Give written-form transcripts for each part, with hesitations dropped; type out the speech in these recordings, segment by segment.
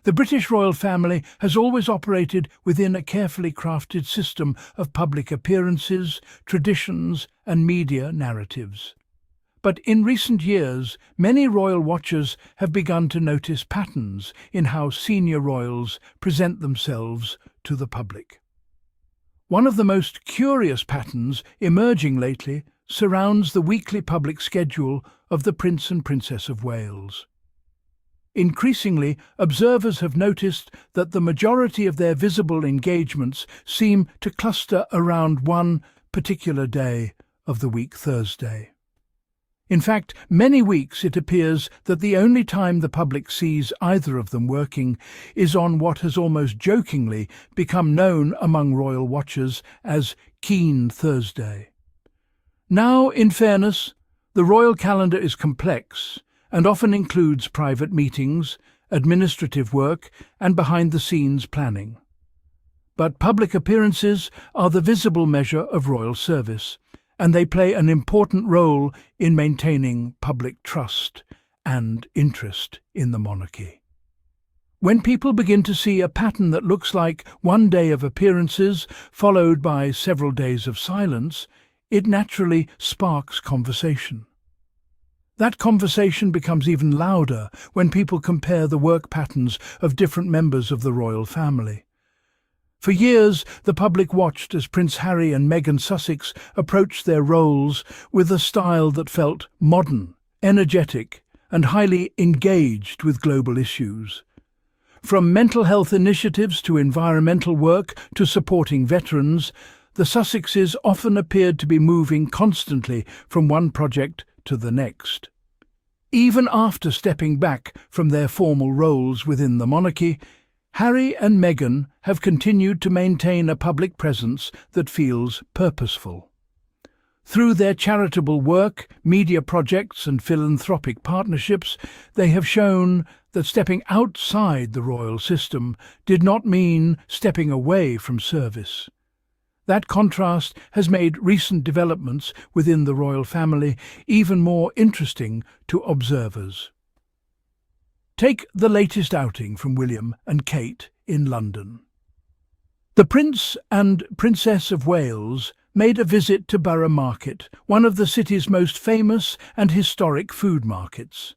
The British royal family has always operated within a carefully crafted system of public appearances, traditions, and media narratives. But in recent years, many royal watchers have begun to notice patterns in how senior royals present themselves to the public. One of the most curious patterns emerging lately surrounds the weekly public schedule of the Prince and Princess of Wales. Increasingly, observers have noticed that the majority of their visible engagements seem to cluster around one particular day of the week, Thursday. In fact, many weeks it appears that the only time the public sees either of them working is on what has almost jokingly become known among royal watchers as Keen Thursday. Now, in fairness, the royal calendar is complex and often includes private meetings, administrative work, and behind-the-scenes planning. But public appearances are the visible measure of royal service, and they play an important role in maintaining public trust and interest in the monarchy. When people begin to see a pattern that looks like one day of appearances followed by several days of silence, it naturally sparks conversation. That conversation becomes even louder when people compare the work patterns of different members of the royal family. For years, the public watched as Prince Harry and Meghan Sussex approached their roles with a style that felt modern, energetic, and highly engaged with global issues. From mental health initiatives to environmental work to supporting veterans, the Sussexes often appeared to be moving constantly from one project to the next. Even after stepping back from their formal roles within the monarchy, Harry and Meghan have continued to maintain a public presence that feels purposeful. Through their charitable work, media projects and philanthropic partnerships, they have shown that stepping outside the royal system did not mean stepping away from service. That contrast has made recent developments within the royal family even more interesting to observers. Take the latest outing from William and Kate in London. The Prince and Princess of Wales made a visit to Borough Market, one of the city's most famous and historic food markets.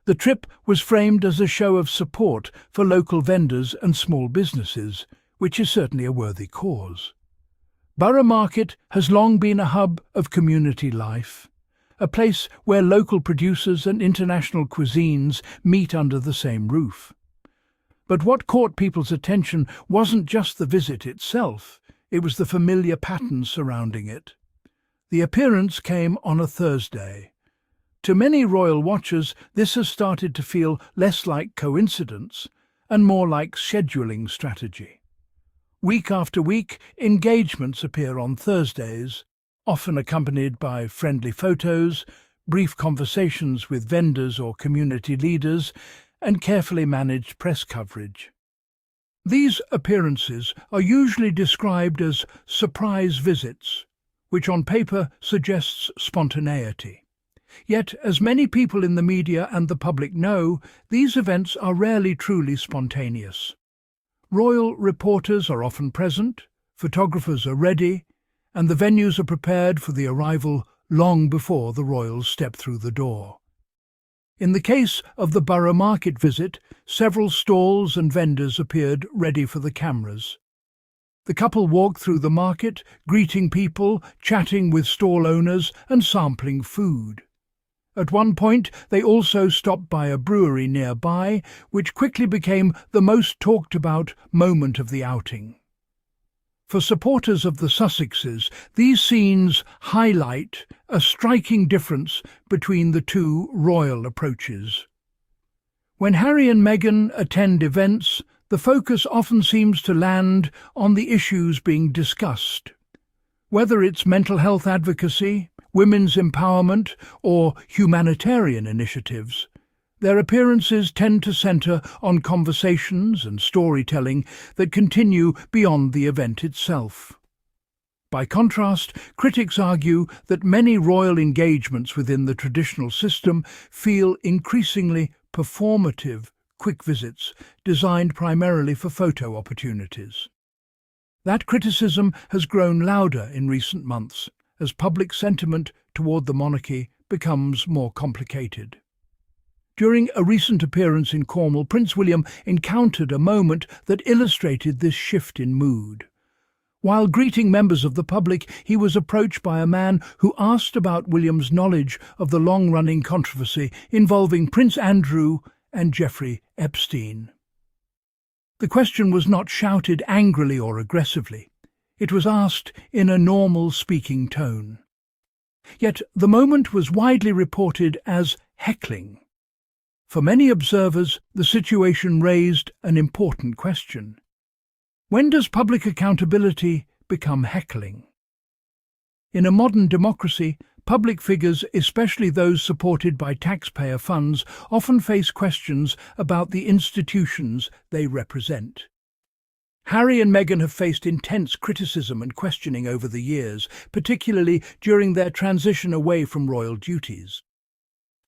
The trip was framed as a show of support for local vendors and small businesses, which is certainly a worthy cause. Borough Market has long been a hub of community life, a place where local producers and international cuisines meet under the same roof. But what caught people's attention wasn't just the visit itself, it was the familiar patterns surrounding it. The appearance came on a Thursday. To many royal watchers, this has started to feel less like coincidence and more like scheduling strategy. Week after week, engagements appear on Thursdays, often accompanied by friendly photos, brief conversations with vendors or community leaders, and carefully managed press coverage. These appearances are usually described as surprise visits, which on paper suggests spontaneity. Yet, as many people in the media and the public know, these events are rarely truly spontaneous. Royal reporters are often present, photographers are ready, and the venues are prepared for the arrival long before the royals step through the door. In the case of the Borough Market visit, several stalls and vendors appeared ready for the cameras. The couple walked through the market, greeting people, chatting with stall owners, and sampling food. At one point, they also stopped by a brewery nearby, which quickly became the most talked about moment of the outing. For supporters of the Sussexes, these scenes highlight a striking difference between the two royal approaches. When Harry and Meghan attend events, the focus often seems to land on the issues being discussed. Whether it's mental health advocacy, women's empowerment, or humanitarian initiatives, their appearances tend to centre on conversations and storytelling that continue beyond the event itself. By contrast, critics argue that many royal engagements within the traditional system feel increasingly performative, quick visits designed primarily for photo opportunities. That criticism has grown louder in recent months as public sentiment toward the monarchy becomes more complicated. During a recent appearance in Cornwall, Prince William encountered a moment that illustrated this shift in mood. While greeting members of the public, he was approached by a man who asked about William's knowledge of the long-running controversy involving Prince Andrew and Jeffrey Epstein. The question was not shouted angrily or aggressively. It was asked in a normal speaking tone. Yet the moment was widely reported as heckling. For many observers, the situation raised an important question. When does public accountability become heckling? In a modern democracy, public figures, especially those supported by taxpayer funds, often face questions about the institutions they represent. Harry and Meghan have faced intense criticism and questioning over the years, particularly during their transition away from royal duties.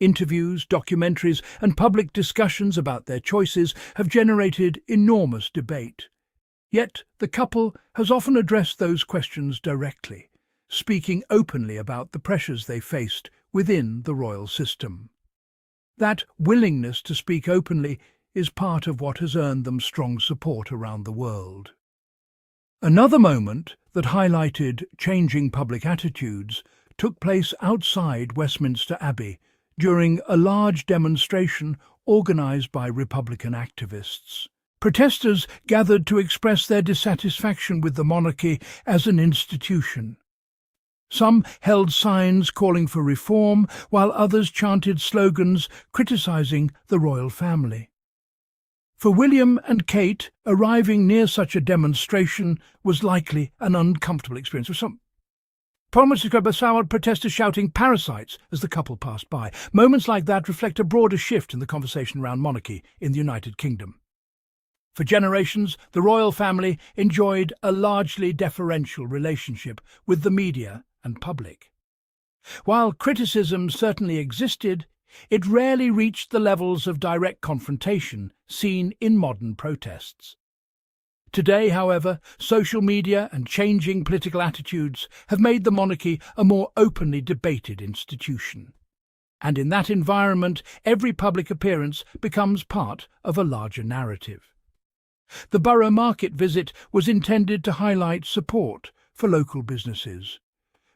Interviews, documentaries, and public discussions about their choices have generated enormous debate. Yet the couple has often addressed those questions directly, speaking openly about the pressures they faced within the royal system. That willingness to speak openly is part of what has earned them strong support around the world. Another moment that highlighted changing public attitudes took place outside Westminster Abbey during a large demonstration organised by Republican activists. Protesters gathered to express their dissatisfaction with the monarchy as an institution. Some held signs calling for reform, while others chanted slogans criticising the royal family. For William and Kate, arriving near such a demonstration was likely an uncomfortable experience. For some prominents described by soured protesters shouting "parasites" as the couple passed by. Moments like that reflect a broader shift in the conversation around monarchy in the United Kingdom. For generations, the royal family enjoyed a largely deferential relationship with the media and public. While criticism certainly existed, it rarely reached the levels of direct confrontation seen in modern protests. Today, however, social media and changing political attitudes have made the monarchy a more openly debated institution. And in that environment, every public appearance becomes part of a larger narrative. The Borough Market visit was intended to highlight support for local businesses,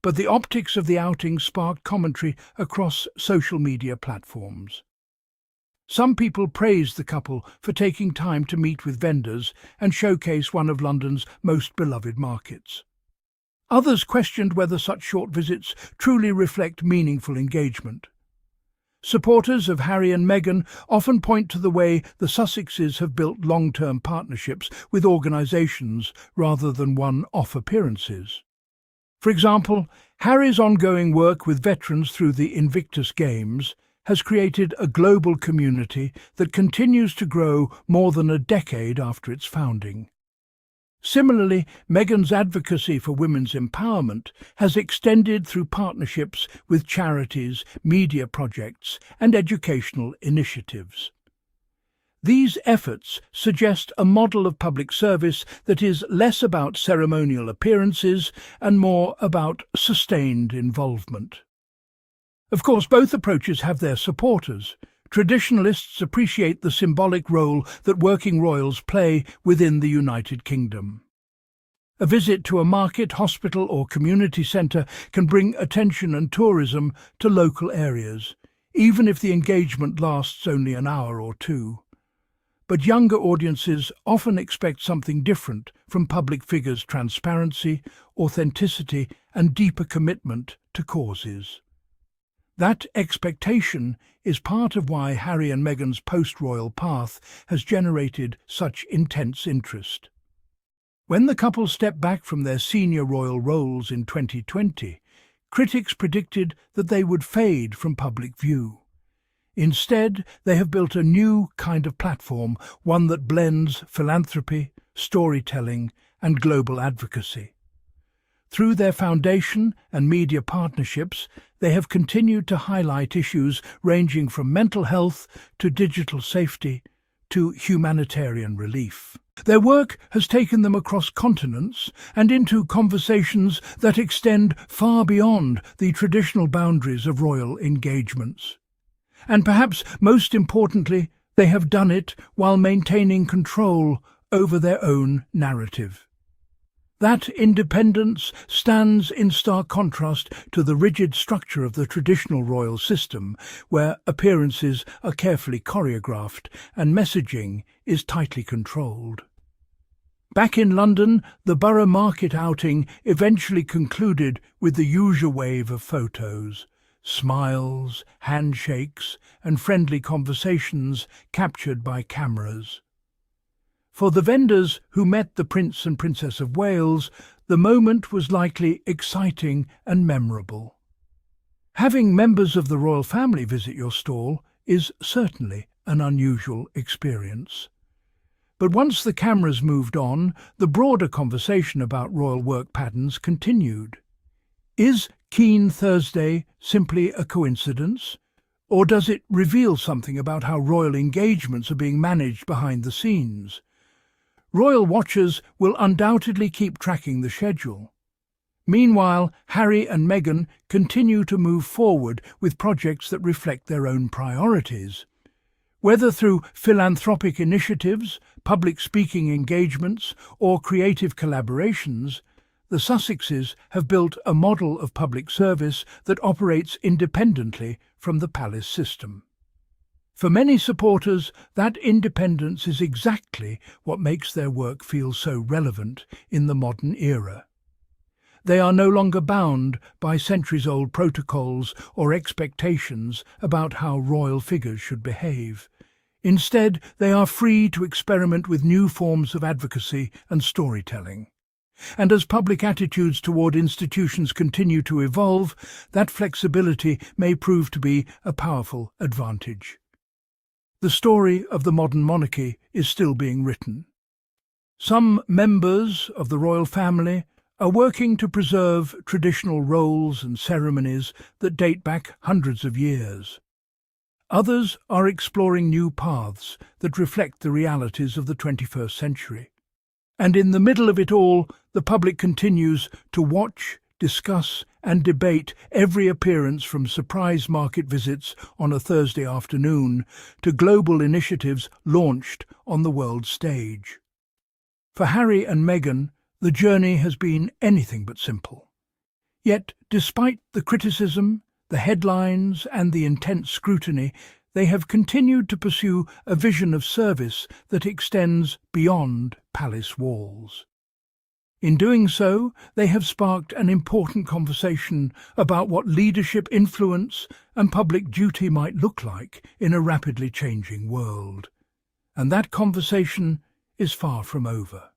but the optics of the outing sparked commentary across social media platforms. Some people praised the couple for taking time to meet with vendors and showcase one of London's most beloved markets. Others questioned whether such short visits truly reflect meaningful engagement. Supporters of Harry and Meghan often point to the way the Sussexes have built long-term partnerships with organisations rather than one-off appearances. For example, Harry's ongoing work with veterans through the Invictus Games has created a global community that continues to grow more than a decade after its founding. Similarly, Meghan's advocacy for women's empowerment has extended through partnerships with charities, media projects, and educational initiatives. These efforts suggest a model of public service that is less about ceremonial appearances and more about sustained involvement. Of course, both approaches have their supporters. Traditionalists appreciate the symbolic role that working royals play within the United Kingdom. A visit to a market, hospital or community centre can bring attention and tourism to local areas, even if the engagement lasts only an hour or two. But younger audiences often expect something different from public figures: transparency, authenticity and deeper commitment to causes. That expectation is part of why Harry and Meghan's post-royal path has generated such intense interest. When the couple stepped back from their senior royal roles in 2020, critics predicted that they would fade from public view. Instead, they have built a new kind of platform, one that blends philanthropy, storytelling, and global advocacy. Through their foundation and media partnerships, they have continued to highlight issues ranging from mental health to digital safety, to humanitarian relief. Their work has taken them across continents and into conversations that extend far beyond the traditional boundaries of royal engagements. And perhaps most importantly, they have done it while maintaining control over their own narrative. That independence stands in stark contrast to the rigid structure of the traditional royal system, where appearances are carefully choreographed and messaging is tightly controlled. Back in London, the Borough Market outing eventually concluded with the usual wave of photos, smiles, handshakes, and friendly conversations captured by cameras. For the vendors who met the Prince and Princess of Wales, the moment was likely exciting and memorable. Having members of the royal family visit your stall is certainly an unusual experience. But once the cameras moved on, the broader conversation about royal work patterns continued. Is Keen Thursday simply a coincidence? Or does it reveal something about how royal engagements are being managed behind the scenes? Royal watchers will undoubtedly keep tracking the schedule. Meanwhile, Harry and Meghan continue to move forward with projects that reflect their own priorities. Whether through philanthropic initiatives, public speaking engagements, or creative collaborations, the Sussexes have built a model of public service that operates independently from the palace system. For many supporters, that independence is exactly what makes their work feel so relevant in the modern era. They are no longer bound by centuries-old protocols or expectations about how royal figures should behave. Instead, they are free to experiment with new forms of advocacy and storytelling. And as public attitudes toward institutions continue to evolve, that flexibility may prove to be a powerful advantage. The story of the modern monarchy is still being written. Some members of the royal family are working to preserve traditional roles and ceremonies that date back hundreds of years. Others are exploring new paths that reflect the realities of the 21st century. And in the middle of it all, the public continues to watch, discuss and debate every appearance, from surprise market visits on a Thursday afternoon to global initiatives launched on the world stage. For Harry and Meghan, the journey has been anything but simple. Yet, despite the criticism, the headlines and the intense scrutiny, they have continued to pursue a vision of service that extends beyond palace walls. In doing so, they have sparked an important conversation about what leadership, influence and public duty might look like in a rapidly changing world. And that conversation is far from over.